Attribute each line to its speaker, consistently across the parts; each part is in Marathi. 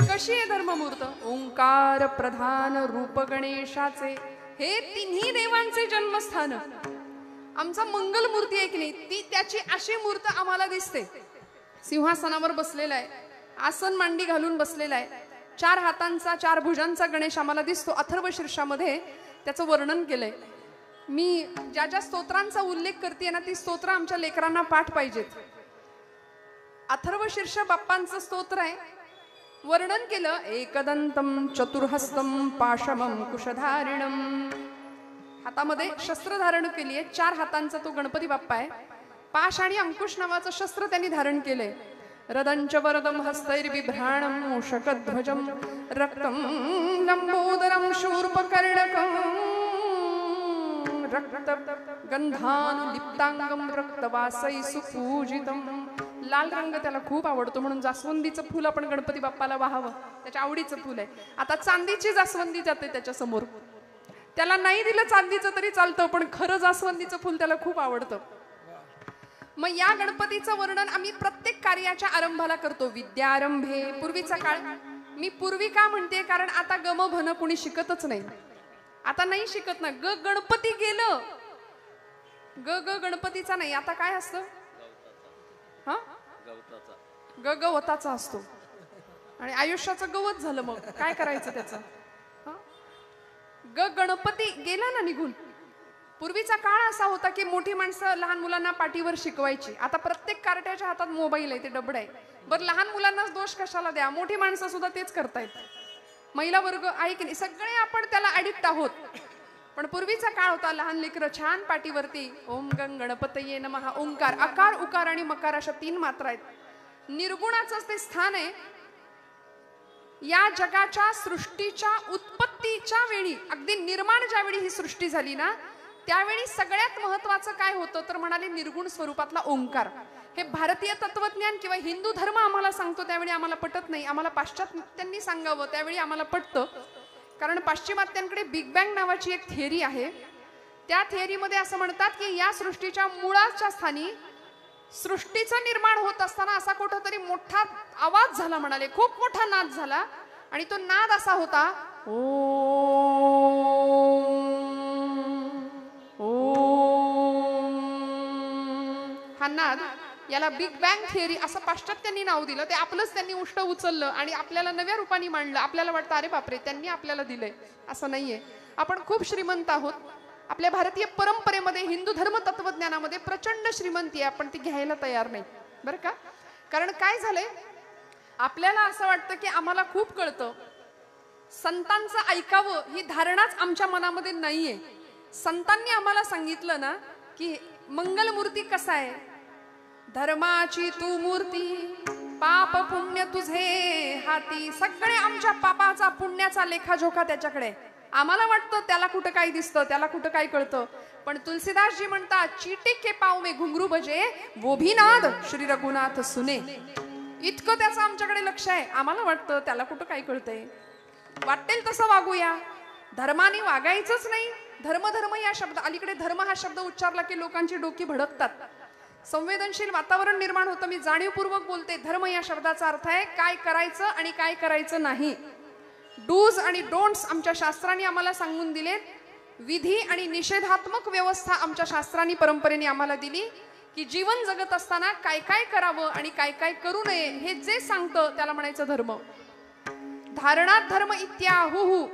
Speaker 1: कशी आहे धर्ममूर्त? ओंकार प्रधान रूप गणेशाचे, हे तिन्ही देवांचे जन्मस्थान. आमचा मंगल मूर्ती आहे की नाही, ती त्याची अशी मूर्त आम्हाला दिसते. सिंहासनावर बसलेला आहे, आसन मांडी घालून बसलेला आहे, 4 हातांचा 4 भुजांचा गणेश आम्हाला दिसतो. अथर्व शीर्षामध्ये त्याचं वर्णन केलंय. मी ज्या ज्या स्तोत्रांचा उल्लेख करते ना, ती स्तोत्र आमच्या लेकरांना पाठ पाहिजेत. अथर्व शीर्ष बाप्पांचं स्तोत्र आहे. वर्णन केलं, एकदंतम चतुर्हस्तम पाशमम कुशधारिणम. हातामध्ये शस्त्र धारण केली आहे, 4 हातांचा तो गणपती बाप्पा आहे. पाश आणि अंकुश नावाचं शस्त्र त्यांनी धारण केलंय. रदंच वरदम हस्तैर्बिभ्राणम मूषकध्वजम रक्तम लंबोदरम शूर्पकर्णकम रक्त गंधानुलिप्तांगम रक्तवासै सुपूजितम. लाल रंग त्याला खूप आवडतो म्हणून जास्वंदीचं फूल आपण गणपती बाप्पाला वाहावं, त्याच्या आवडीचं फूल आहे. आता चांदीची जास्वंदी जाते त्याच्या समोर, त्याला नाही दिलं चांदीचं तरी चालतं, पण खरं जास्वंदीचं फूल त्याला खूप आवडतं. मग या गणपतीचं वर्णन आम्ही प्रत्येक कार्याच्या आरंभाला करतो. विद्यारंभे, पूर्वीचा काळ. मी पूर्वी का म्हणते, कारण आता गम भन कुणी शिकतच नाही. आता नाही शिकत ना. ग गणपती गेलं, ग ग गणपतीचा नाही. आता काय असतं? हा, ग गवताचा असतो. आणि आयुष्याचं गवत झालं, मग काय करायचं त्याचं? ग गणपती गेला ना निघून. पूर्वीचा काळ असा होता की मोठी माणसं लहान मुलांना पाठीवर शिकवायची. आता प्रत्येक कार्ट्याच्या हातात मोबाईल आहे, ते डबड आहे. बरं, लहान मुलांनाच दोष कशाला द्या, मोठी माणसं सुद्धा तेच करतायत. महिला वर्ग आहे की नाही, सगळे आपण त्याला ऍडिक्ट आहोत. पण पूर्वीचा काळ होता, लहान लेकरं छान पाठीवरती ओम गंग गणपतये नमः, ओंकार, अकार उकार आणि मकार अशा 3 मात्रा आहेत. निर्गुणाचंच ते स्थान आहे. या जगाच्या सृष्टीच्या उत्पत्तीच्या वेळी, अगदी निर्माण ज्यावेळी ही सृष्टी झाली ना, त्यावेळी सगळ्यात महत्वाचं काय होतं तर म्हणाले निर्गुण स्वरूपातला ओंकार. हे भारतीय तत्वज्ञान किंवा हिंदू धर्म आम्हाला सांगतो त्यावेळी आम्हाला पटत नाही. आम्हाला पाश्चात्यांनी सांगावं त्यावेळी आम्हाला पटतं. कारण पाश्चिमात्यांकडे बिग बँग नावाची एक थिअरी आहे. त्या थिअरीमध्ये असं म्हणतात की या सृष्टीच्या मुळाच्या स्थानी सृष्टीचं निर्माण होत असताना असा कुठेतरी मोठा आवाज झाला, म्हणाले खूप मोठा नाद झाला. आणि तो नाद असा होता, हा नाद, याला बिग बँग थिअरी असं पाश्चात्यांनी नाव दिलं. ते आपलंच त्यांनी उष्ट उचललं आणि आपल्याला नव्या रूपाने मांडलं. आपल्याला वाटतं अरे बापरे, त्यांनी आपल्याला दिलंय. असं नाहीये. आपण खूप श्रीमंत आहोत. आपल्या भारतीय परंपरेमध्ये, हिंदू धर्म तत्वज्ञानामध्ये प्रचंड श्रीमंती आहे, आपण ती घ्यायला तयार नाही, बरं का? कारण काय झालंय, आपल्याला असं वाटतं की आम्हाला खूप कळतं. संतांचं ऐकावं ही धारणाच आमच्या मनामध्ये नाहीये. संतांनी आम्हाला सांगितलं ना की मंगलमूर्ती कसा आहे, धर्माची तू मूर्ती, पाप पुण्य तुझे हाती. सगळे आमच्या पापाचा पुण्याचा लेखाजोखा त्याच्याकडे. आम्हाला वाटतं त्याला कुठं काय दिसतं, त्याला कुठं काय कळतं. पण तुलसीदासजी म्हणतात, चीटी के पाव में घुंगरू बजे वो भी नाद श्री रघुनाथ सुने. इतकं त्याचं आमच्याकडे लक्ष आहे. आम्हाला वाटतं त्याला कुठं काय कळतंय, वाटेल तसं वागूया, धर्माने वागायचंच नाही. धर्म धर्म या शब्द अलीकडे धर्म हा शब्द उच्चारला की लोकांची डोकी भडकतात. संवेदनशील वातावरण निर्माण होतं. मी जाणीवपूर्वक बोलते. धर्म या शब्दाचा अर्थ आहे काय करायचं आणि काय करायचं नाही. डूज आणि डोंट्स आमच्या शास्त्रांनी आम्हाला सांगून दिलेत. विधी आणि निषेधात्मक व्यवस्था आमच्या शास्त्रांनी परंपरेने आम्हाला दिली की जीवन जगत असताना काय काय करावं आणि काय काय करू नये हे जे सांगतं त्याला म्हणायचं धर्म. धारणात धर्म इत्याहुहु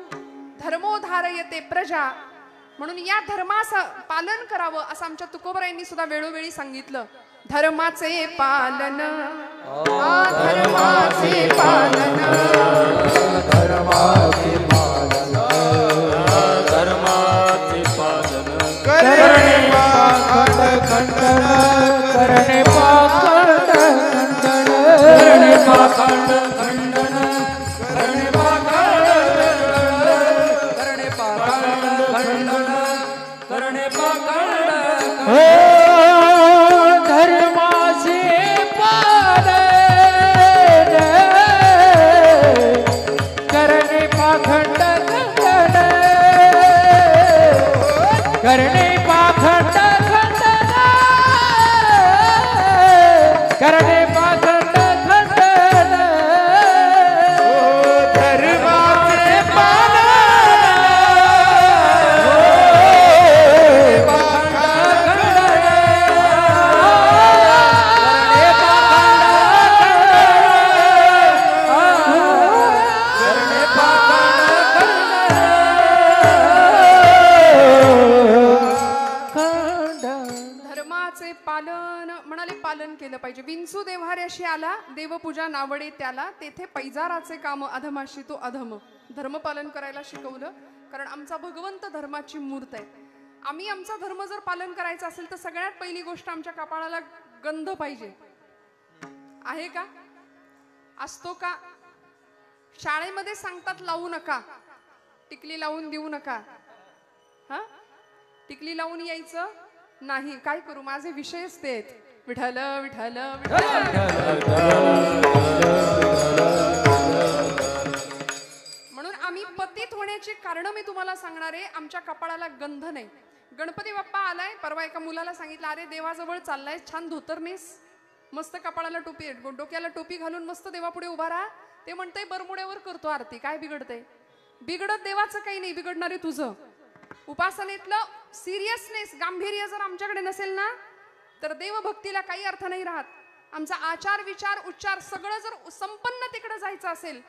Speaker 1: धर्मो धारयते प्रजा. म्हणून या धर्माचं पालन करावं असं आमच्या तुकोबरायांनी सुद्धा वेळोवेळी सांगितलं. धर्माचे पालन, धर्माचे पालन,
Speaker 2: धर्माचे पालन, धर्माचे पालन करणे पाखंड खंडन, करणे पाखंड खंडन, करणे पाखंड खंडन, करणे पाखंड करणे पाखंड खंडन, करणे पाखंड धर्माचे पालन करणे पाखंड खंडन, करणे पाखंड खंडन, करणे पाखंड खंडन.
Speaker 1: पाहिजे. विंचू देव्हाऱ्याशी आला देवपूजा नावडे त्याला, तेथे पैजाराचे काम अधमाशी तो अधम. धर्मपालन करायला शिकवलं, कारण आमचा भगवंत धर्माची मूर्त आहे. आम्ही आमचा धर्म जर पालन करायचा असेल तर सगळ्यात पहिली गोष्ट आमच्या कपाळाला गंध पाहिजे. आहे का? असतो का? शाळेमध्ये सांगतात लावू नका, टिकली लावून देऊ नका. हा, टिकली लावून यायचं नाही. काय करू, माझे विषयच ते आहेत. विठ्ठल विठ्ठल म्हणून आम्ही पतित होण्याची कारण मी तुम्हाला सांगणार आहे. आमच्या कपाळाला गंध नाही. गणपती बाप्पा आलाय, परवा एका मुलाला सांगितलं, अरे देवाजवळ चाललाय, छान धोतरनेस, मस्त कपाळाला टोपी, डोक्याला टोपी घालून मस्त देवापुढे उभा राहा. ते म्हणतंय बरमुड्यावर करतो आरती. काय बिघडतंय? बिघडत देवाचं काही नाही, बिघडणारे तुझं. उपासनेतलं सिरियसनेस, गांभीर्य जर आमच्याकडे नसेल ना तर देवभक्तीला काही अर्थ नाही राहत. आमचा आचार विचार उच्चार सगळं जर संपन्न तिकडे जायचं असेल,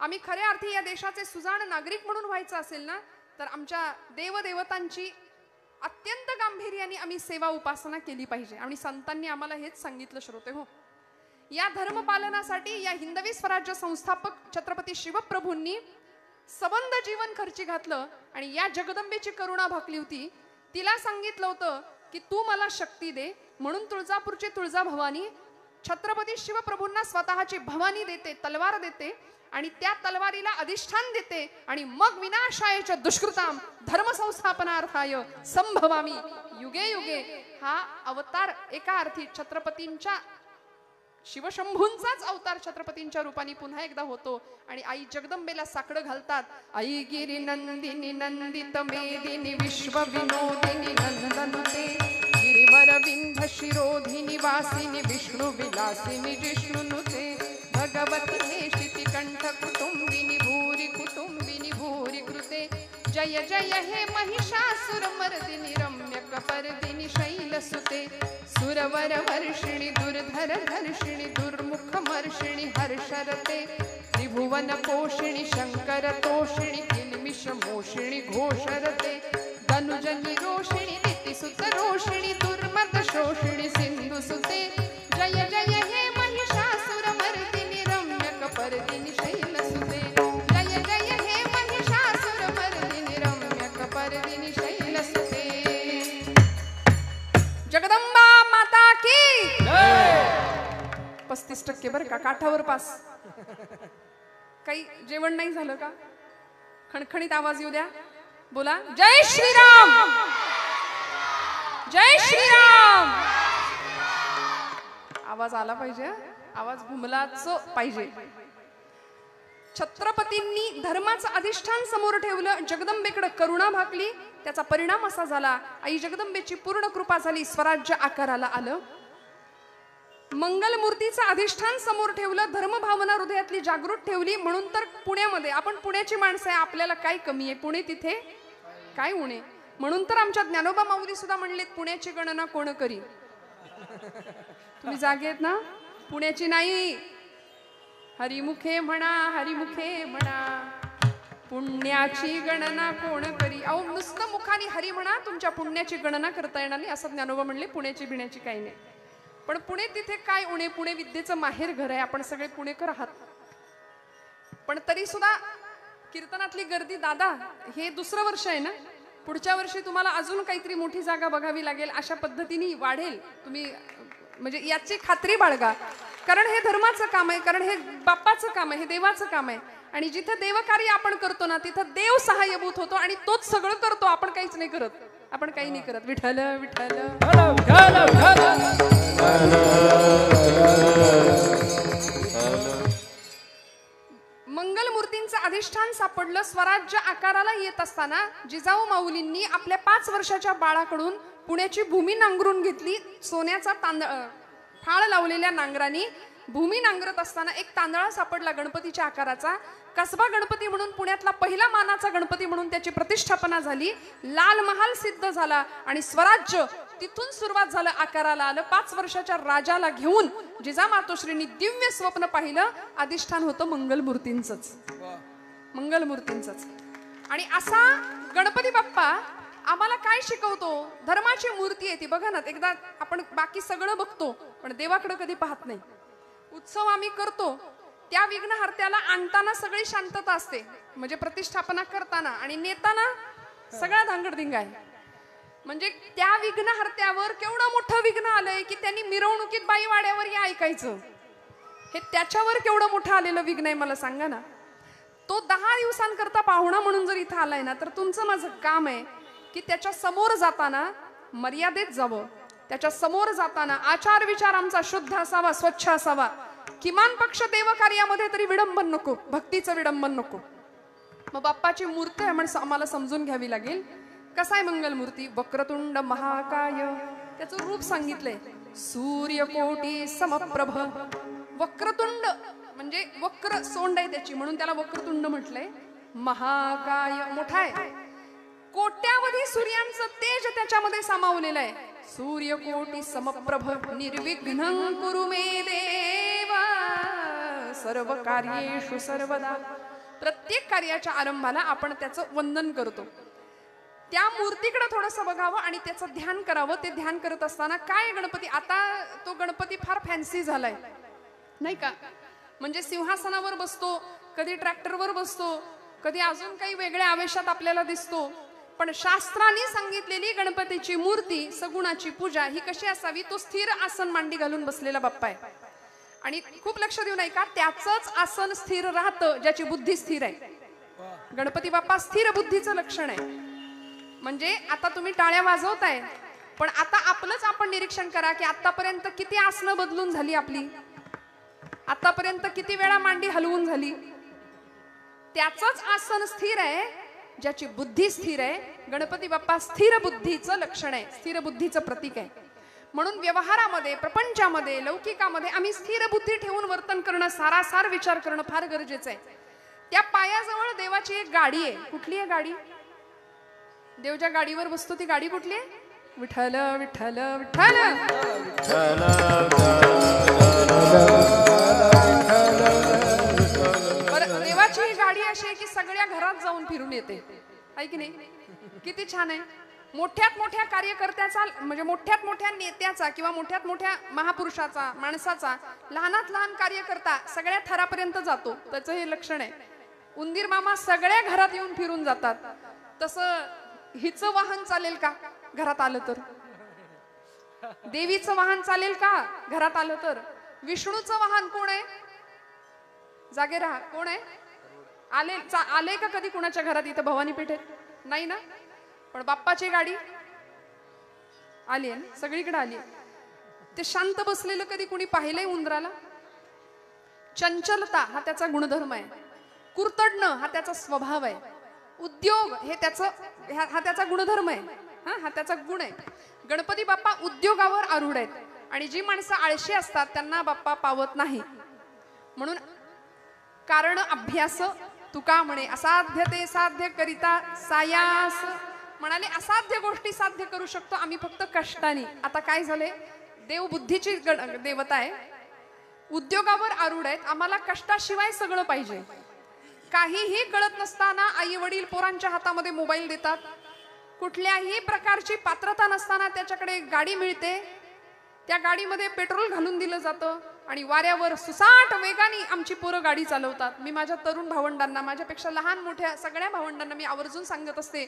Speaker 1: आम्ही खऱ्या अर्थी या देशाचे सुजाण नागरिक म्हणून व्हायचं असेल ना, तर आमच्या देवदेवतांची अत्यंत गांभीर्याने आम्ही सेवा उपासना केली पाहिजे. आणि संतांनी आम्हाला हेच सांगितलं श्रोते हो. या धर्मपालनासाठी या हिंदवी स्वराज्य संस्थापक छत्रपती शिवप्रभूंनी सबंध जीवन खर्ची घातलं आणि या जगदंबेची करुणा भाकली होती. तिला सांगितलं होतं की तू मला शक्ती दे, म्हणून तुळजापूरची तुळजा भवानी छत्रपती शिवप्रभूंना स्वतःची भवानी देते, तलवार देते आणि त्या तलवारीला अधिष्ठान देते आणि मग विनाशायच दुष्कृताम धर्मसंस्थापनार्थाय संभवामी युगे युगे. हा अवतार एका अर्थी छत्रपतींच्या शिवशंभूंचाच अवतार छत्रपतींच्या रूपाने पुन्हा एकदा होतो. आणि आई जगदंबेला साकडं घालतात. आई गिरी नंदिनी नंदित मेदिनी विश्व विनोदिनी नंदनुते गिरिवर विंध्य शिरोधिनी वासिनी विष्णु विलासिनी जिष्णुनुते भगवती हेशिति कंठ कुटुंबिनी भूरि कुटुंबिनी भूरि कृते जय जय हे महिषासुर मर्दिनी रम्यक परदिनी शैलसुते सुरवर वर्षिणी दुर्धर धर्षिणी दुर्मुख मर्षिणी हर्षरते त्रिभुवन पोषिणी शंकर तोषिणी किलमिष मोषिणी घोषरते धनुजनी रोषिणी नीतिसुत रोषिणी दुर्मत शोषिणी सिंधु सुते जय जय हे महिषासुर मर्दिनी रम्यक परदिनी शैलसुते जय जय हे महिषासुर मर्दिनी रम्यक परदिनी शैलसुते. जगदंबा माता की 35% बरं का, काठावर पास. काही जेवण नाही झालं का? खणखणीत आवाज येऊ द्या. बोला जय श्रीराम, जय श्रीराम. आवाज आला पाहिजे, आवाज घुमलाच पाहिजे. छत्रपतींनी धर्माचं अधिष्ठान समोर ठेवलं, जगदंबेकडे करुणा भाकली. त्याचा परिणाम असा झाला, आई जगदंबेची पूर्ण कृपा झाली, स्वराज्य आकाराला आलं. मंगलमूर्तीचं अधिष्ठान समोर ठेवलं, धर्मभावना हृदयातली जागृत ठेवली. म्हणून तर पुण्यामध्ये, आपण पुण्याची माणसं आहे, आपल्याला काय कमी आहे, पुणे तिथे काय उणे. म्हणून तर आमच्या ज्ञानोबा माऊली सुद्धा म्हणलेत, पुण्याची गणना कोण करी. तुम्ही जागे आहेत ना? पुण्याची नाही, हरिमुखे म्हणा, हरिमुखे म्हणा, पुण्याची गणना कोण करी. अहो नुसतं मुखाने हरी म्हणा, तुमच्या पुण्याची गणना करता येणार नाही असं ज्ञानोबा म्हणले. पुण्याची भिण्याची काही नाही. पण पुणे तिथे काय उणे, पुणे विद्येचं माहेर घर आहे, आपण सगळे पुणेकर आहात. पण तरी सुद्धा कीर्तनातली गर्दी, दादा हे दुसरं वर्ष आहे ना, पुढच्या वर्षी तुम्हाला अजून काहीतरी मोठी जागा बघावी लागेल, अशा पद्धतीने वाढेल. तुम्ही म्हणजे याची खात्री बाळगा, कारण हे धर्माचं काम आहे, कारण हे बाप्पाचं काम आहे, हे देवाचं काम आहे. आणि जिथं देवकार्य आपण करतो ना, तिथं देव सहाय्यभूत होतो आणि तोच सगळं करतो. आपण काहीच नाही करत, आपण काही नाही करत. विठ्ठल विठ्ठल. मंगलमूर्तींचं अधिष्ठान सापडलं. स्वराज्य आकाराला येत असताना जिजाऊ माऊलींनी आपल्या 5 वर्षाच्या बाळाकडून पुण्याची भूमी नांगरून घेतली. सोन्याचा फाळ लावलेल्या नांगरानी भूमी नांगरत असताना एक तांदळा सापडला गणपतीच्या आकाराचा. कसबा गणपती म्हणून पुण्यातला पहिला मानाचा गणपती म्हणून त्याची प्रतिष्ठापना झाली. लाल महाल सिद्ध झाला आणि स्वराज्य तिथून सुरुवात झालं, आकाराला आलं. 5 वर्षाच्या राजाला घेऊन जिजामातोश्रींनी दिव्य स्वप्न पाहिलं. अधिष्ठान होतं मंगलमूर्तींचंच, मंगलमूर्तींचंच. आणि असा गणपती बाप्पा आम्हाला काय शिकवतो? धर्माची मूर्ती आहे ती, बघा ना. एकदा आपण बाकी सगळं बघतो पण देवाकडे कधी पाहत नाही. उत्सव आम्ही करतो, त्या विघ्नहर्त्याला आणताना सगळी शांतता असते, म्हणजे प्रतिष्ठापना करताना आणि नेताना सगळा धांगडधिंगा आहे. म्हणजे त्या विघ्नहर्त्यावर केवढं मोठं विघ्न आलंय की त्यांनी मिरवणुकीत बाई वाड्यावर हे ऐकायचं. हे त्याच्यावर केवढं मोठं आलेलं विघ्न आहे मला सांगा ना. तो 10 दिवसांकरता पाहुणा म्हणून जर इथं आलाय ना, तर तुमचं माझं काम आहे की त्याच्या समोर जाताना मर्यादेत जावं. त्याच्या समोर जाताना आचार विचार आमचा शुद्ध असावा, स्वच्छ असावा. किमान पक्ष देव कार्यामध्ये तरी विडंबन नको, भक्तीचं विडंबन नको. मग बाप्पाची मूर्ती आहे म्हणजे आम्हाला समजून घ्यावी लागेल. कसा आहे मंगलमूर्ती? वक्रतुंड महाकाय, त्याचं रूप सांगितलंय. सूर्यकोटी समप्रभ. वक्रतुंड म्हणजे वक्र सोंड आहे त्याची, म्हणून त्याला वक्रतुंड म्हटलंय. महाकाय, मोठा आहे. कोट्यावधी सूर्यांचं तेज त्याच्यामध्ये सामावलेलं आहे. सूर्यकोटी समप्रभ निर्विघ्नं कुरु मे देव सर्व कार्येषु सर्वदा. प्रत्येक कार्याच्या आरंभाला आपण त्याचं वंदन करतो. त्या मूर्तीकडे थोडंसं बघावं आणि त्याचं ध्यान करावं. ते ध्यान करत असताना काय गणपती, आता तो गणपती फार फॅन्सी झालाय नाही का. म्हणजे सिंहासनावर बसतो, कधी ट्रॅक्टरवर बसतो, कधी अजून काही वेगळ्या आवेशात आपल्याला दिसतो. पण शास्त्रांनी सांगितलेली गणपतीची मूर्ती, सगुणाची पूजा ही कशी असावी? तो स्थिर आसन मांडी घालून बसलेला बाप्पा आहे. आणि खूप लक्ष देऊ नये का, त्याचंच आसन स्थिर राहतं ज्याची बुद्धी स्थिर आहे. गणपती बाप्पा स्थिर बुद्धीचं लक्षण आहे. म्हणजे आता तुम्ही टाळ्या वाजवताय, पण आता आपलंच आपण निरीक्षण करा की आतापर्यंत किती आसनं बदलून झाली आपली, आतापर्यंत किती वेळा मांडी हलवून झाली. त्याचंच आसन स्थिर आहे ज्याची बुद्धी स्थिर आहे. गणपती बाप्पा स्थिर बुद्धीचं लक्षण आहे, स्थिर बुद्धीचं प्रतीक आहे. म्हणून व्यवहारामध्ये, प्रपंचामध्ये, लौकिकामध्ये आम्ही स्थिर बुद्धी ठेवून वर्तन करणं, सारासार विचार करणं फार गरजेचं आहे. त्या पायाजवळ देवाची एक गाडी आहे. कुठली आहे गाडी? देव ज्या गाडीवर बसतो ती गाडी कुठली आहे? विठ्ठल विठ्ठल विठ्ठल. देवाची ही गाडी अशी आहे की सगळ्या घरात जाऊन फिरून येते, आहे की नाही? किती छान आहे. मोठ्यात मोठ्या कार्यकर्त्याचा, म्हणजे मोठ्यात मोठ्या नेत्याचा किंवा मोठ्यात मोठ्या महापुरुषाचा, माणसाचा लहानात लहान कार्यकर्ता सगळ्या थरापर्यंत जातो. त्याचं हे लक्षण आहे. उंदीर मामा सगळ्या घरात येऊन फिरून जातात. तसं हिचं वाहन चालेल का घरात आलं तर? देवीचं वाहन चालेल का घरात आलं तर? विष्णूचं वाहन कोण आहे? जागे राहा, कोण आहे? आले का कधी कुणाच्या घरात इथं भवानी पेठेत? नाही ना. पण बाप्पाची गाडी आली आहे ना, सगळीकडे आली. ते शांत बसलेलं कधी कुणी पाहिलंय उंदराला? चंचलता हा त्याचा गुणधर्म आहे. कुरतडणं हा त्याचा स्वभाव आहे. उद्योग हे हा त्याचा गुणधर्म आहे. हा त्याचा गुण आहे. गणपती बाप्पा उद्योगावर आरूढ आहेत. आणि जी माणसं आळशी असतात त्यांना बाप्पा पावत नाही. म्हणून कारण अभ्यास तुका म्हणे, असाध्य ते साध्य करिता सायास. म्हणाले असाध्य गोष्टी साध्य करू शकतो आम्ही फक्त कष्टाने. आता काय झाले, देव बुद्धीची देवता आहे, उद्योगावर आरूढ आहेत. आम्हाला कष्टाशिवाय सगळं पाहिजे. काहीही कळत नसताना आई वडील पोरांच्या हातामध्ये मोबाईल देतात. कुठल्याही प्रकारची पात्रता नसताना त्याच्याकडे गाडी मिळते, त्या गाडीमध्ये पेट्रोल घालून दिलं जातं आणि वाऱ्यावर सुसाट वेगाने आमची पोरं गाडी चालवतात. मी माझ्या तरुण भावंडांना, माझ्यापेक्षा लहान मोठ्या सगळ्या भावंडांना मी आवर्जून सांगत असते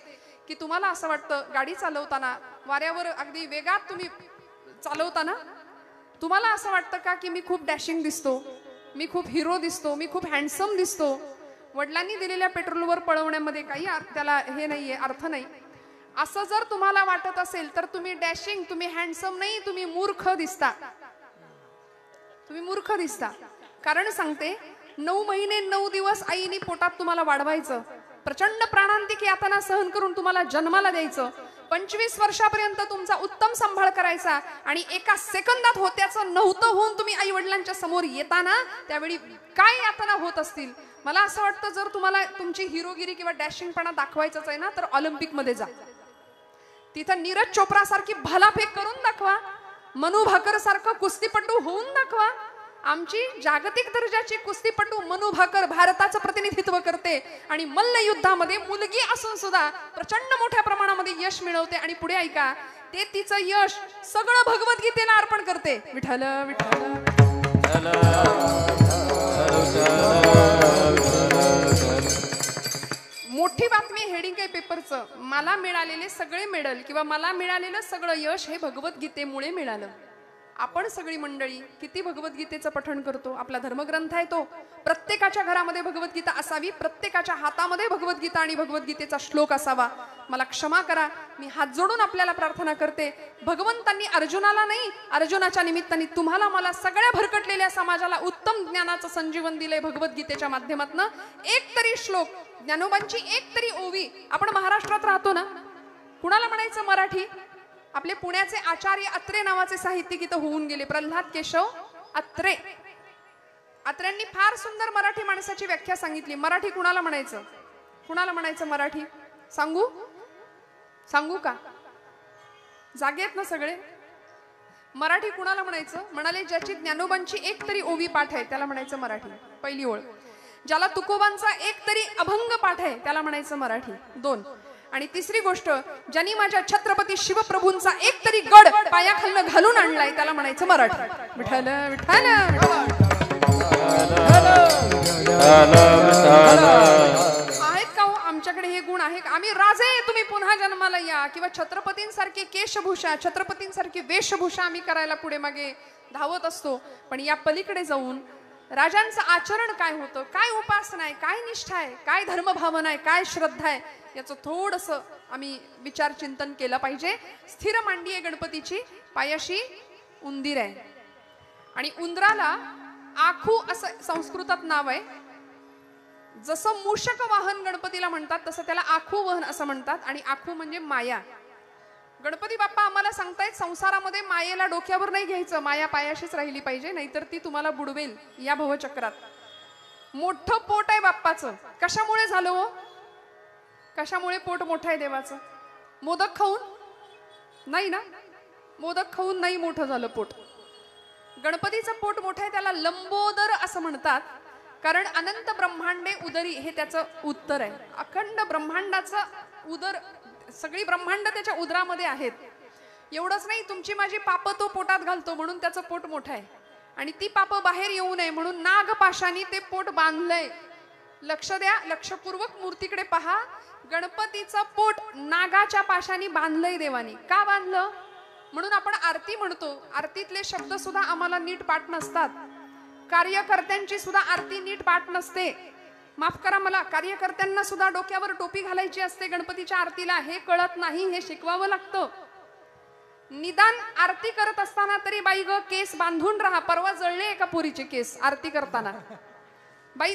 Speaker 1: की तुम्हाला असं वाटतं गाडी चालवताना वाऱ्यावर अगदी वेगात तुम्ही चालवताना तुम्हाला असं वाटतं का की मी खूप डॅशिंग दिसतो, मी खूप हिरो दिसतो, मी खूप हँडसम दिसतो? वडिलांनी दिलेल्या पेट्रोलवर पळवण्यामध्ये काही त्याला हे नाहीये, अर्थ नाही. असं जर तुम्हाला वाटत असेल तर तुम्ही डॅशिंग, तुम्ही हँडसम नाही, तुम्ही मूर्ख दिसता. तुम्ही मूर्ख दिसता. कारण सांगते, 9 महिने 9 दिवस आईने पोटात तुम्हाला वाढवायचं, प्रचंड प्राणांतिक यातना सहन करून तुम्हाला जन्माला द्यायचं, 25 वर्षापर्यंत तुमचा उत्तम सांभाळ करायचा आणि एका सेकंदात होत्याचं नव्हतं होऊन तुम्ही आई वडिलांच्या समोर येताना त्यावेळी काय यातना होत असतील. मला असं वाटतं जर तुम्हाला तुमची हिरोगिरी किंवा डॅशिंगपणा दाखवायचंच आहे ना, तर ऑलिम्पिक मध्ये जा. तिथं नीरज चोप्रा सारखी भालाफेक करून दाखवा, मनू भाकर सारखं कुस्तीपटू होऊन दाखवा. आमची जागतिक दर्जाची कुस्तीपटू मनू भाकर भारताचं प्रतिनिधित्व करते आणि मल्ल युद्धामध्ये मुलगी असून सुद्धा प्रचंड मोठ्या प्रमाणामध्ये यश मिळवते आणि पुढे ऐका ते तिचं यश सगळं भगवद्गीतेला अर्पण करते. विठ्ठल विठ्ठल मोठी बातमी हेडिंग आहे पेपरचं. मला मिळालेले सगळे मेडल किंवा मला मिळालेलं सगळं यश हे भगवद्गीतेमुळे मिळालं. आपण सगळी मंडळी किती भगवद्गीतेचं पठण करतो? आपला धर्मग्रंथ आहे तो. प्रत्येकाच्या घरामध्ये भगवद्गीता असावी, प्रत्येकाच्या हातामध्ये भगवद्गीता आणि भगवद्गीतेचा श्लोक असावा. मला क्षमा करा, मी हात जोडून आपल्याला प्रार्थना करते. भगवंतांनी अर्जुनाला नाही, अर्जुनाच्या निमित्ताने तुम्हाला मला सगळ्या भरकटलेल्या समाजाला उत्तम ज्ञानाचं संजीवन दिलंय भगवद्गीतेच्या माध्यमातून. एक तरी श्लोक, ज्ञानोबांची एक तरी ओवी. आपण महाराष्ट्रात राहतो ना, कुणाला म्हणायचं मराठी? आपले पुण्याचे आचार्य अत्रे नावाचे साहित्यिक इथं होऊन गेले, प्रल्हाद केशव अत्रे. अत्र्यांनी फार सुंदर मराठी माणसाची व्याख्या सांगितली. मराठी कुणाला म्हणायचं? कुणाला म्हणायचं मराठी? सांगू सांगू का? जागेत ना सगळे? मराठी कुणाला म्हणायचं? म्हणाले ज्याची ज्ञानोबांची एक तरी ओवी पाठ आहे त्याला म्हणायचं मराठी. पहिली ओळ. ज्याला तुकोबांचा एक तरी अभंग पाठ आहे त्याला म्हणायचं मराठी. 2. आणि तिसरी गोष्ट, ज्यांनी माझ्या छत्रपती शिवप्रभूंचा एक तरी गड पायाखालनं घालून आणलाय त्याला म्हणायचं मराठी. विठ्ठल विठ्ठल. आहेत का हो आमच्याकडे हे गुण आहे? आम्ही राजे तुम्ही पुन्हा जन्माला या किंवा छत्रपतींसारखे केशभूषा, छत्रपतींसारखी वेशभूषा आम्ही करायला पुढे मागे धावत असतो. पण या पलीकडे जाऊन राजांचं आचरण काय होतं, काय उपासना आहे, काय निष्ठा आहे, काय धर्मभावना आहे, काय श्रद्धा आहे, याचं थोडंसं आम्ही विचार चिंतन केलं पाहिजे. स्थिर मांडी आहे गणपतीची, पायाशी उंदीर आहे आणि उंदराला आखू असं संस्कृतात नाव आहे. जसं मूषक वाहन गणपतीला म्हणतात तसं त्याला आखू वहन असं म्हणतात. आणि आखू म्हणजे माया. गणपती बाप्पा आम्हाला सांगतायत संसारामध्ये मायेला डोक्यावर नाही घ्यायचं, माया पायाशीच राहिली पाहिजे, नाहीतर ती तुम्हाला बुडवेल या भवचक्रात. मोठं पोट आहे बाप्पाचं. कशामुळे झालं हो? कशामुळे पोट मोठं आहे देवाचं? मोदक खाऊन नाही ना, मोदक खाऊन नाही मोठं झालं पोट. गणपतीचं पोट मोठं आहे, त्याला लंबोदर असं म्हणतात, कारण अनंत ब्रह्मांडे उदरी हे त्याचं उत्तर आहे. अखंड ब्रह्मांडाचं उदर, सगळी ब्रह्मांड त्याच्या उदरामध्ये आहेत. एवढंच नाही, तुमची माझी पाप तो पोटात घालतो म्हणून त्याचं पोट मोठं आहे. आणि ती पाप बाहेर येऊ नये म्हणून नागपाशाने ते पोट बांधलंय. लक्ष द्या, लक्षपूर्वक मूर्तीकडे पहा. गणपतीचं पोट नागाच्या पाशाने बांधलंय देवानी. का बांधलं? म्हणून आपण आरती म्हणतो. आरतीतले शब्द सुद्धा आम्हाला नीट पाठ नसतात. कार्यकर्त्यांची सुद्धा आरती नीट पाठ नसते. माफ करा मला, कार्यकर्त्यांना सुद्धा डोक्यावर टोपी घालायची असते गणपतीच्या आरतीला. हे कळत नाही, हे शिकवावं लागतं. निदान आरती करत असताना तरी बाई ग केस बांधून राहा. परवा जळले एका पोरीचे केस आरती करताना. बाई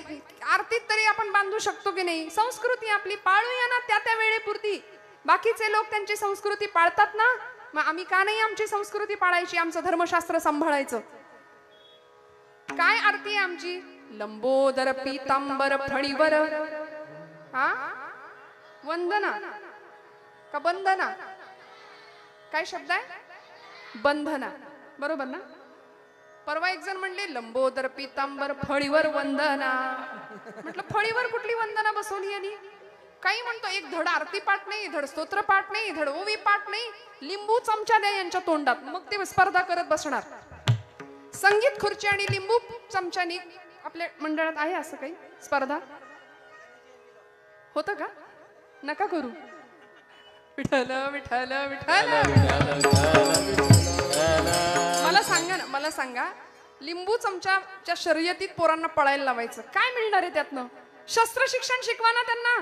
Speaker 1: आरतीत तरी आपण बांधू शकतो की नाही? संस्कृती आपली पाळूया ना त्या त्या वेळेपुरती. बाकीचे लोक त्यांची संस्कृती पाळतात ना, मग आम्ही का नाही आमची संस्कृती पाळायची, आमचं धर्मशास्त्र सांभाळायचं? काय आरती आहे आमची? लंबोदर पीतांबर फणीवर. हा वंदना का बंधना? काय शब्द आहे? बंधना. बरोबर ना? परवा एक जण म्हणले लंबोदर पीतांबर फळीवर वंदना. म्हटलं फळीवर कुठली वंदना बसवली यांनी? काही म्हणतो एक धड आरती पाठ नाही, धड स्तोत्र पाठ नाही, धड ओवी पाठ नाही. लिंबू चमचा द्या यांच्या तोंडात, मग ते स्पर्धा करत बसणार. संगीत खुर्ची आणि लिंबू चमच्यानी आपल्या मंडळात आहे असं काही स्पर्धा? होतं का? नका करू. विठ्ठल विठ्ठल विठ्ठल. मला सांगा ना, मला सांगा, लिंबू चमच्याच्या शर्यतीत पोरांना पळायला लावायचं, काय मिळणार आहे त्यातनं? शस्त्र शिक्षण शिकवा ना त्यांना.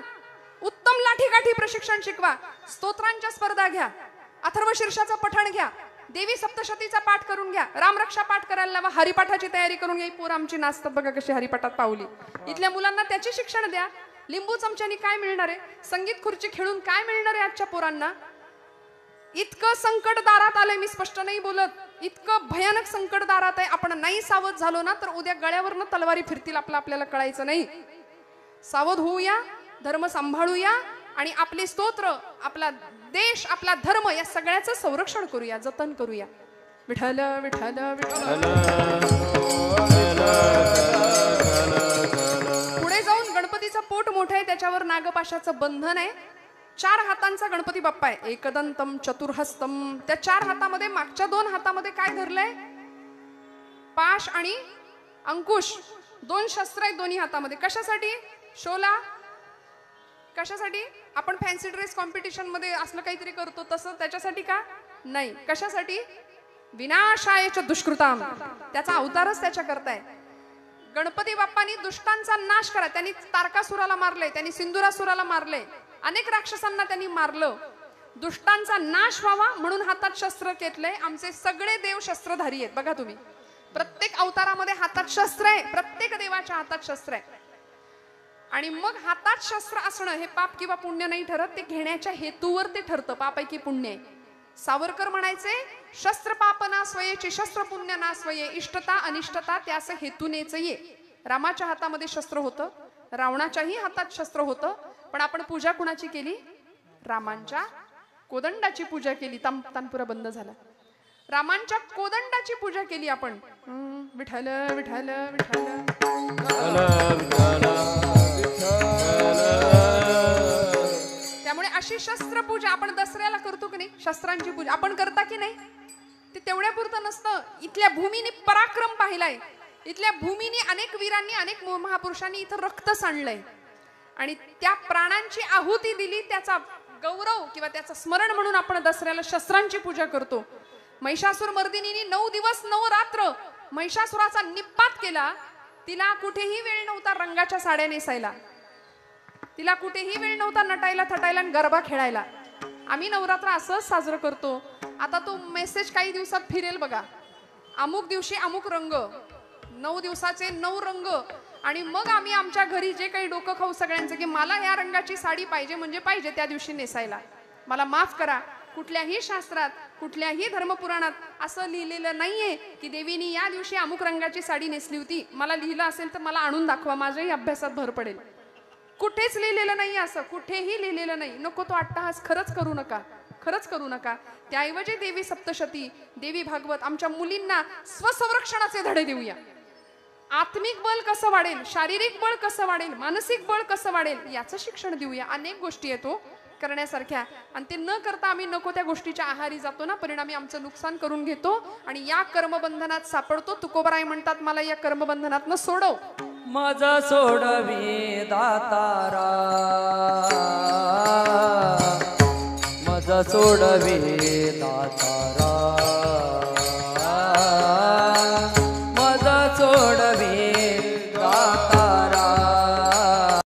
Speaker 1: उत्तम लाठीकाठी प्रशिक्षण शिकवा. स्तोत्रांच्या स्पर्धा घ्या, अथर्व शीर्षाचं पठण घ्या, देवी सप्तशतीचा पाठ करून घ्या, रामरक्षा पाठ करायला लावा, हरिपाठाची तयारी करून घ्या. पोर आमची नाचतात बघा कशी हरिपाठात पावली. इथल्या मुलांना त्याचे शिक्षण द्या. लिंबू चमच्यानी काय मिळणार आहे? संगीत खुर्ची खेळून काय मिळणार आहे आजच्या पोरांना? इतकं संकट दारात आलंय, मी स्पष्ट नाही बोलत, इतकं भयानक संकट दारात आहे. आपण नाही सावध झालो ना तर उद्या गळ्यावरनं तलवारी फिरतील आपल्याला कळायचं नाही. सावध होऊया, धर्म सांभाळूया आणि आपले स्तोत्र, आपला देश, आपला धर्म या सगळ्याचं संरक्षण करूया, जतन करूया. विठ्ठल विठ्ठल विठ्ठल. पुढे जाऊन गणपतीचं पोट मोठं आहे, त्याच्यावर नागपाशाचं बंधन आहे. 4 हातांचा गणपती बाप्पा आहे. एकदंतम चतुर्हस्तम. त्या 4 हातामध्ये मागच्या 2 हातामध्ये काय धरलंय? पाश आणि अंकुश. 2 शस्त्र आहेत दोन्ही हातामध्ये. कशासाठी? शोला. कशासाठी? आपण फॅन्सी ड्रेस कॉम्पिटिशन मध्ये असलं काहीतरी करतो तसं त्याच्यासाठी का? नाही. कशासाठी? विनाशायच दुष्कृताम. त्याचा अवतारच त्याच्या करताय. गणपती बाप्पांनी दुष्टांचा नाश करा. त्यांनी तारकासुराला मारले, त्यांनी सिंदुरासुराला मारले, अनेक राक्षसांना त्यांनी मारलं. दुष्टांचा नाश व्हावा म्हणून हातात शस्त्र घेतलंय. आमचे सगळे देव शस्त्रधारी आहेत. बघा तुम्ही, प्रत्येक अवतारामध्ये हातात शस्त्र आहे. प्रत्येक देवाच्या हातात शस्त्र आहे. आणि मग हातात शस्त्र असणं हे पाप किंवा पुण्य नाही ठरत, ते घेण्याच्या हेतूवर ते ठरतं. पाप आहे की पुण्य आहे. सावरकर म्हणायचे, शस्त्र पाप ना स्वयेची शस्त्र पुण्य ना स्वये, इष्टता अनिष्टता त्यास हेतूनेच ये. रामाच्या हातामध्ये शस्त्र होतं, रावणाच्याही हातात शस्त्र होतं, पण आपण पूजा कुणाची केली? रामांच्या कोदंडाची पूजा केली. तानपुरा बंद झाला. रामांच्या कोदंडाची पूजा केली आपण. विठ्ठल विठ्ठल विठ्ठल. त्यामुळे अशी शस्त्र पूजा आपण दसऱ्याला करतो की नाही? शस्त्रांची पूजा आपण करता की नाही? ते तेवढ्या पुरतं नसतं. इथल्या भूमीने पराक्रम पाहिलाय. इथल्या भूमीने अनेक वीरांनी, अनेक महापुरुषांनी इथं रक्त सांडलंय आणि त्या प्राणांची आहुती दिली. त्याचा गौरव किंवा त्याचं स्मरण म्हणून आपण दसऱ्याला शस्त्रांची पूजा करतो. महिषासुर मर्दिनीने 9 दिवस 9 रात्र महिषासुराचा निपात केला. तिला कुठेही वेळ नव्हता रंगाच्या साड्या नेसायला, तिला कुठेही वेळ नव्हता नटायला थटायला आणि गरबा खेळायला. आम्ही नवरात्र असंच साजरं करतो. आता तो मेसेज काही दिवसात फिरेल बघा. अमुक दिवशी अमुक रंग, 9 दिवसाचे 9 रंग. आणि मग आम्ही आमच्या घरी जे काही डोकं खाऊ सगळ्यांचं की मला या रंगाची साडी पाहिजे म्हणजे पाहिजे त्या दिवशी नेसायला. मला माफ करा, कुठल्याही शास्त्रात कुठल्याही धर्मपुराणात असं लिहिलेलं नाहीये की देवीनी या दिवशी अमुक रंगाची साडी नेसली होती. मला लिहिलं असेल तर मला आणून दाखवा, माझ्याही अभ्यासात भर पडेल. कुठेच लिहिलेलं नाही, असं कुठेही लिहिलेलं नाही. नको तो अट्टहास खरंच करू नका, खरंच करू नका. त्याऐवजी देवी सप्तशती, देवी भागवत, आमच्या मुलींना स्वसंरक्षणाचे धडे देऊया. आत्मिक बळ कसं वाढेल, शारीरिक बळ कसं वाढेल, मानसिक बळ कसं वाढेल याचं शिक्षण देऊया. अनेक गोष्टी येतो करण्यासारख्या आणि ते न करता आम्ही नको त्या गोष्टीच्या आहारी जातो ना, परिणामी आमचं नुकसान करून घेतो आणि या कर्मबंधनात सापडतो. तुकोबराय म्हणतात, मला या कर्मबंधनात न सोडव.
Speaker 2: माझा सोडवी दातारा, माझा सोडवी दातारा, माझा सोड